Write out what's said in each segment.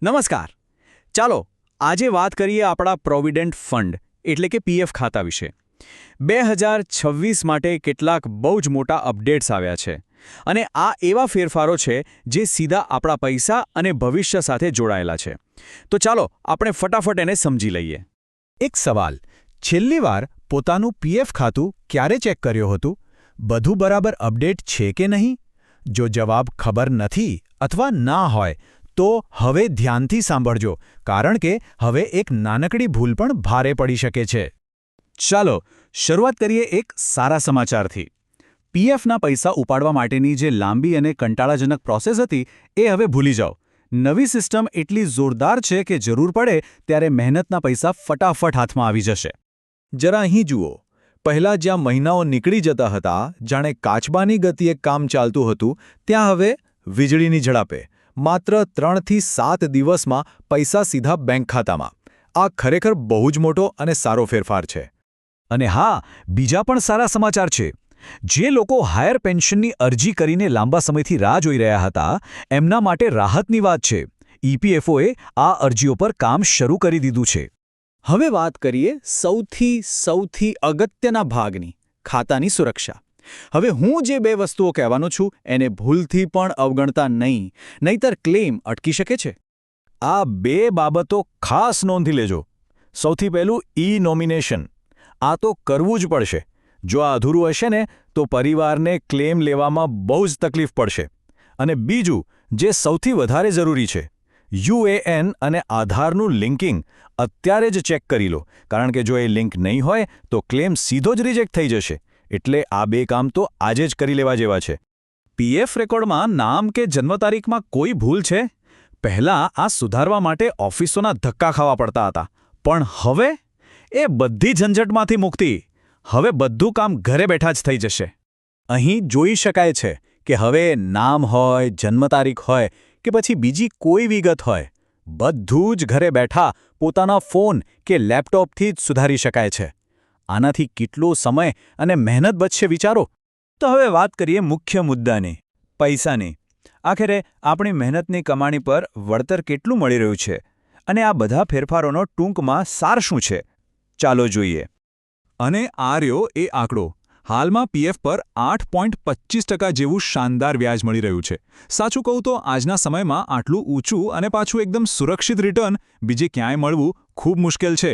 નમસ્કાર. ચાલો આજે વાત કરીએ આપણા પ્રોવિડન્ટ ફંડ એટલે કે પીએફ ખાતા વિશે. 2026 માટે કેટલાક બહુ જ મોટા અપડેટ્સ આવ્યા છે અને આ એવા ફેરફારો છે જે સીધા આપણા પૈસા અને ભવિષ્ય સાથે જોડાયેલા છે. તો ચાલો આપણે ફટાફટ એને સમજી લઈએ. એક સવાલ, છેલ્લી વાર પોતાનું પીએફ ખાતું ક્યારે ચેક કર્યું હતું? બધું બરાબર અપડેટ છે કે નહીં? જો જવાબ ખબર નથી અથવા ના હોય તો હવે ધ્યાનથી સાંભળજો, કારણ કે હવે એક નાનકડી ભૂલ પણ ભારે પડી શકે છે. ચાલો શરૂઆત કરીએ એક સારા સમાચારથી. પીએફના પૈસા ઉપાડવા માટેની જે લાંબી અને કંટાળાજનક પ્રોસેસ હતી એ હવે ભૂલી જાઓ. નવી સિસ્ટમ એટલી જોરદાર છે કે જરૂર પડે ત્યારે મહેનતના પૈસા ફટાફટ હાથમાં આવી જશે. જરા અહીં જુઓ. પહેલાં જ્યાં મહિનાઓ નીકળી જતા હતા, જાણે કાચબાની ગતિએ કામ ચાલતું હતું, ત્યાં હવે વીજળીની ઝડપે માત્ર 3 થી 7 દિવસમાં પૈસા સીધા બેંક ખાતામાં. આ ખરેખર બહુ જ મોટો અને સારો ફેરફાર છે. અને હા, બીજા પણ સારા સમાચાર છે. જે લોકો હાયર પેન્શનની અરજી કરીને લાંબા સમયથી રાહ જોઈ રહ્યા હતા, એમના માટે રાહતની વાત છે. ઈપીએફઓએ આ અરજીઓ પર કામ શરૂ કરી દીધું છે. હવે વાત કરીએ સૌથી અગત્યના ભાગની, ખાતાની સુરક્ષા. હવે હું જે 2 વસ્તુઓ કહેવાનો છું એને ભૂલથી પણ અવગણતા નહીં, નહીંતર ક્લેમ અટકી શકે છે. આ 2 બાબતો ખાસ નોંધી લેજો. સૌથી પહેલું ઈ-નોમિનેશન. આ તો કરવું જ પડશે. જો આ અધૂરું હશે ને તો પરિવારને ક્લેમ લેવામાં બહુ જ તકલીફ પડશે. અને બીજું, જે સૌથી વધારે જરૂરી છે, યુએએન અને આધારનું લિંકિંગ અત્યારે જ ચેક કરી લો, કારણ કે જો એ લિંક નહીં હોય તો ક્લેમ સીધો જ રિજેક્ટ થઈ જશે. એટલે આ 2 કામ તો આજે જ કરી લેવા જેવા છે. પીએફ રેકોર્ડમાં નામ કે જન્મ તારીખમાં કોઈ ભૂલ છે? પહેલાં આ સુધારવા માટે ઓફિસોના ધક્કા ખાવા પડતા હતા, પણ હવે એ બધી ઝંઝટમાંથી મુક્તિ. હવે બધું કામ ઘરે બેઠા જ થઈ જશે. અહીં જોઈ શકાય છે કે હવે નામ હોય, જન્મ તારીખ હોય કે પછી બીજી કોઈ વિગત હોય, બધું જ ઘરે બેઠા પોતાના ફોન કે લેપટોપથી જ સુધારી શકાય છે. આનાથી કેટલો સમય અને મહેનત બચશે વિચારો. તો હવે વાત કરીએ મુખ્ય મુદ્દાની, પૈસાની. આખરે આપણી મહેનતની કમાણી પર વળતર કેટલું મળી રહ્યું છે અને આ બધા ફેરફારોનો ટૂંકમાં સાર શું છે? ચાલો જોઈએ. અને આ રહ્યો એ આંકડો. હાલમાં પીએફ પર 8.25% જેવું શાનદાર વ્યાજ મળી રહ્યું છે. સાચું કહું તો આજના સમયમાં આટલું ઊંચું અને પાછું એકદમ સુરક્ષિત રિટર્ન બીજે ક્યાંય મળવું ખૂબ મુશ્કેલ છે.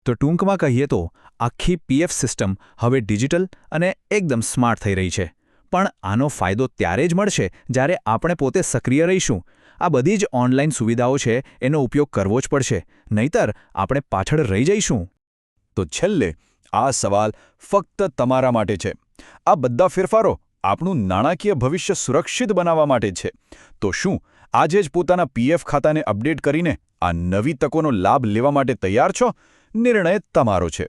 તો ટૂંકમાં કહીએ તો આખી પીએફ સિસ્ટમ હવે ડિજિટલ અને એકદમ સ્માર્ટ થઈ રહી છે. પણ આનો ફાયદો ત્યારે જ મળશે જ્યારે આપણે પોતે સક્રિય રહીશું. આ બધી જ ઓનલાઈન સુવિધાઓ છે, એનો ઉપયોગ કરવો જ પડશે, નહીંતર આપણે પાછળ રહી જઈશું. તો છેલ્લે આ સવાલ ફક્ત તમારા માટે છે. આ બધા ફેરફારો આપણું નાણાકીય ભવિષ્ય સુરક્ષિત બનાવવા માટે છે. તો શું આજે જ પોતાના પીએફ ખાતાને અપડેટ કરીને આ નવી તકોનો લાભ લેવા માટે તૈયાર છો? નિર્ણય તમારો છે.